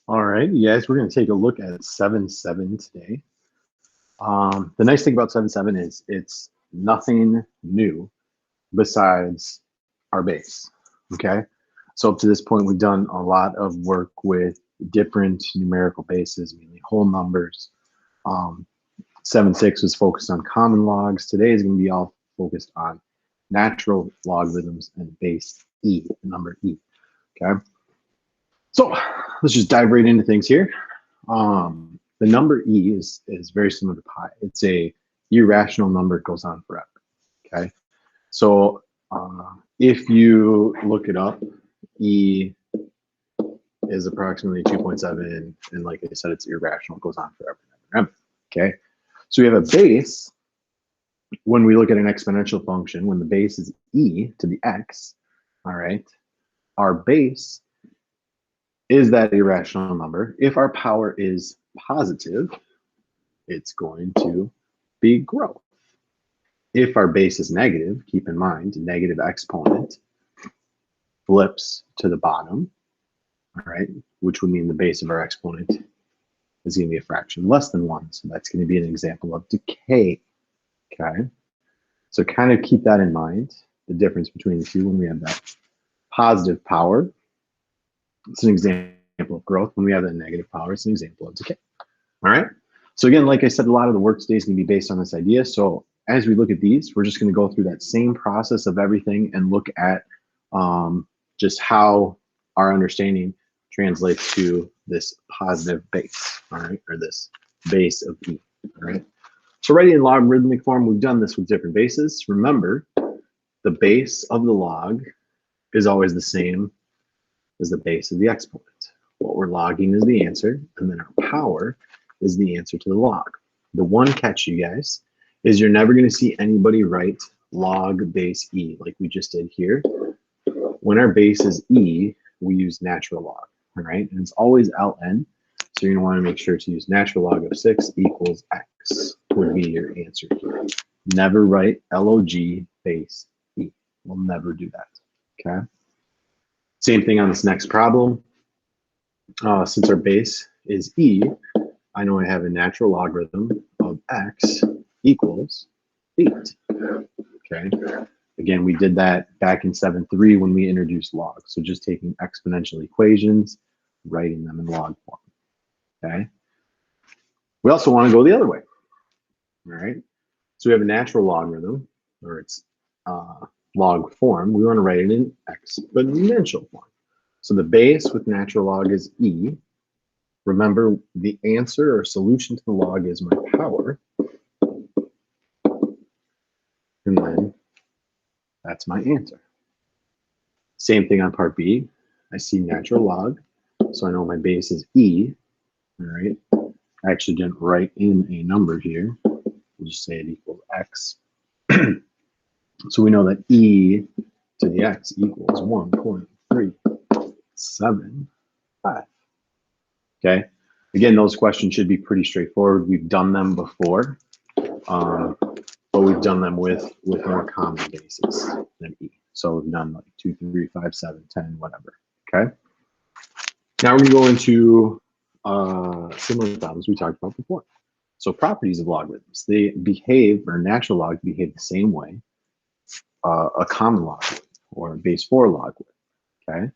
All right, you guys, we're going to take a look at 7-7 today. The nice thing about 7-7 is it's nothing new besides our base, okay? So up to this point, we've done a lot of work with different numerical bases, mainly whole numbers. 7-6 was focused on common logs. Today is going to be all focused on natural logarithms and base E, number E, okay? So let's just dive right into things here. The number E is very similar to pi. It's a irrational number. It goes on forever, okay? So if you look it up, E is approximately 2.7, and like I said, it's irrational. It goes on forever and ever, okay? So we have a base. When we look at an exponential function, when the base is E to the x, all right, our base is that irrational number. If our power is positive, it's going to be growth. If our base is negative, keep in mind, negative exponent flips to the bottom, all right, which would mean the base of our exponent is going to be a fraction less than 1. So that's going to be an example of decay, okay? So kind of keep that in mind, the difference between the two. When we have that positive power, it's an example of growth. When we have that negative power, it's an example of decay. All right. So again, like I said, a lot of the work today is going to be based on this idea. So as we look at these, we're just going to go through that same process of everything and look at just how our understanding translates to this positive base, all right, or this base of E, all right. So writing in logarithmic form, we've done this with different bases. Remember, the base of the log is always the same as the base of the exponent. What we're logging is the answer, and then our power is the answer to the log. The one catch, you guys, is you're never going to see anybody write log base E like we just did here. When our base is E, we use natural log, all right? And it's always ln, so you're going to want to make sure to use natural log of 6 equals x would be your answer here. Never write log base E. We'll never do that, okay? Same thing on this next problem. Since our base is E, I know I have a natural logarithm of x equals 8. Okay. Again, we did that back in 7.3 when we introduced log. So just taking exponential equations, writing them in log form. Okay. We also want to go the other way. All right. So we have a natural logarithm, or it's log form. We want to write it in exponential form. So the base with natural log is E. Remember, the answer or solution to the log is my power. And then that's my answer. Same thing on part B. I see natural log, so I know my base is E. All right. I actually didn't write in a number here. We'll just say it equals x. So we know that E to the x equals 1.375. Okay. Again, those questions should be pretty straightforward. We've done them before, but we've done them with more common bases than E. So we've done like 2, 3, 5, 7, 10, whatever. Okay. Now we're going to go into similar problems we talked about before. So properties of logarithms, they behave, or natural logs behave the same way a common log would, or a base 4 log would. Okay.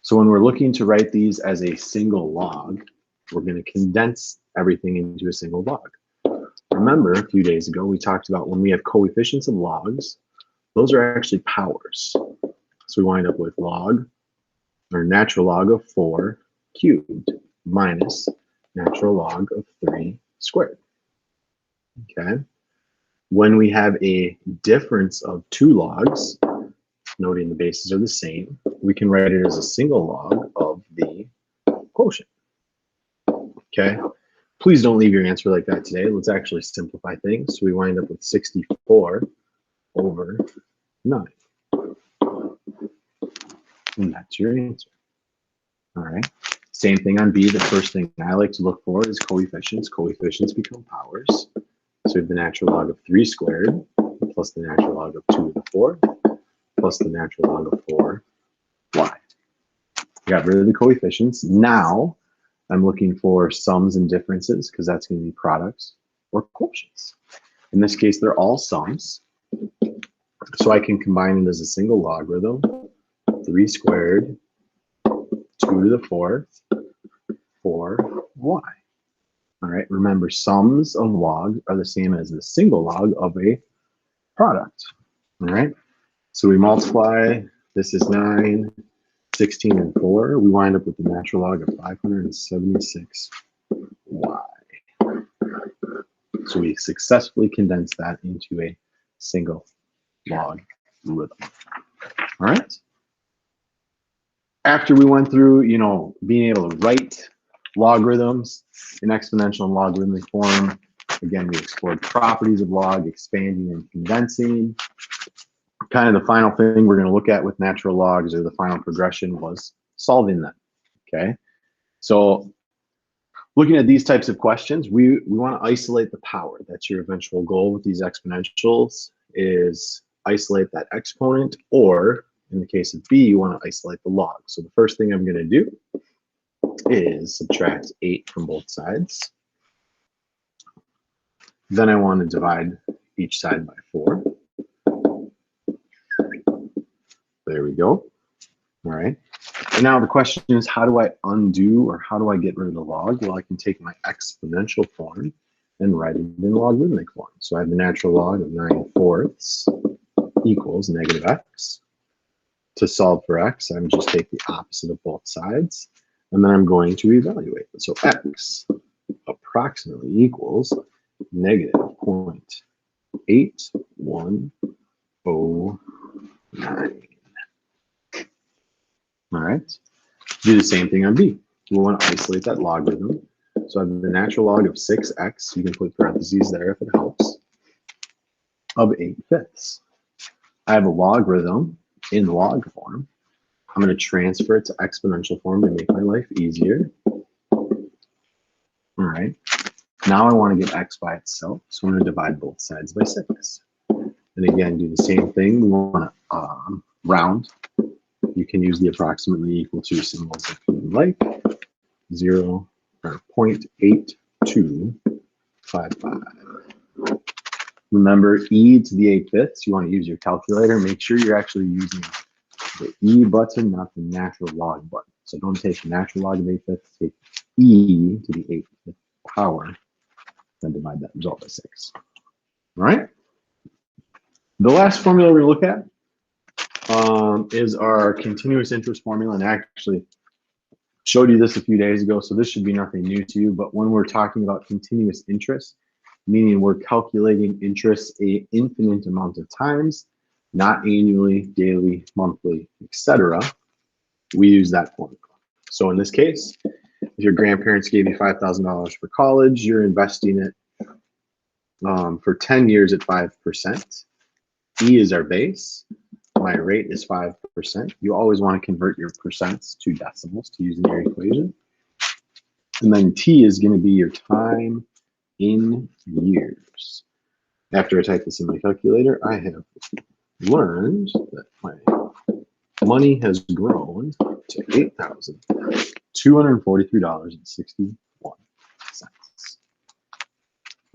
So when we're looking to write these as a single log, we're going to condense everything into a single log. Remember, a few days ago, we talked about when we have coefficients of logs, those are actually powers. So we wind up with log, or natural log of 4 cubed minus natural log of 3 squared. Okay. When we have a difference of 2 logs, noting the bases are the same, we can write it as a single log of the quotient. Okay. Please don't leave your answer like that today. Let's actually simplify things. So we wind up with 64 over 9. And that's your answer. All right. Same thing on B. The first thing I like to look for is coefficients. Coefficients become powers. So we have the natural log of 3 squared plus the natural log of 2 to the 4 plus the natural log of 4y. We got rid of the coefficients. Now I'm looking for sums and differences because that's going to be products or quotients. In this case, they're all sums. So I can combine it as a single logarithm, 3 squared, 2 to the 4th, 4y. All right, remember sums of log are the same as the single log of a product. All right, so we multiply, this is 9, 16, and 4. We wind up with the natural log of 576y. So we successfully condensed that into a single logarithm. All right. After we went through, being able to write logarithms in exponential and logarithmic form, again, we explored properties of log, expanding and condensing. Kind of the final thing we're going to look at with natural logs, or the final progression, was solving them. Okay. So looking at these types of questions, we want to isolate the power. That's your eventual goal with these exponentials, is isolate that exponent, or in the case of B, you want to isolate the log. So the first thing I'm going to do is subtract 8 from both sides. Then I want to divide each side by 4. There we go. All right. And now the question is, how do I undo, or how do I get rid of the log? Well, I can take my exponential form and write it in logarithmic form. So I have the natural log of 9/4 equals negative x. To solve for x, I'm just take the opposite of both sides, and then I'm going to evaluate it. So x approximately equals negative 0.8109. All right. Do the same thing on B. We want to isolate that logarithm. So I have the natural log of 6x, you can put parentheses there if it helps, of 8/5. I have a logarithm in log form. I'm going to transfer it to exponential form to make my life easier. All right. Now I want to get x by itself, so I'm going to divide both sides by 6. And again, do the same thing. We want to round. You can use the approximately equal to symbols if you like. 0 or 0.8255. Remember, e to the 8/5. You want to use your calculator. Make sure you're actually using the e button, not the natural log button. So don't take the natural log of 8/5. Take e to the 8/5 power, then divide that result by 6. All right. The last formula we're going to look at is our continuous interest formula, and actually showed you this a few days ago, so this should be nothing new to you. But when we're talking about continuous interest, meaning we're calculating interest an infinite amount of times, not annually, daily, monthly, etc., we use that formula. So in this case, if your grandparents gave you $5,000 for college, you're investing it for 10 years at 5%. E is our base. My rate is 5%. You always want to convert your percents to decimals to use in your equation. And then T is going to be your time in years. After I type this in my calculator, I have learned that my money has grown to $8,243.61.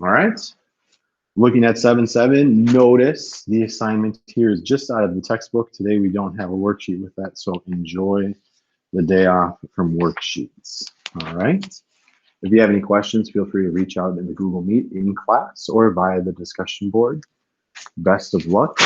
All right. Looking at 7.7, notice the assignment here is just out of the textbook. Today we don't have a worksheet with that, so enjoy the day off from worksheets. All right. If you have any questions, feel free to reach out in the Google Meet in class or via the discussion board. Best of luck.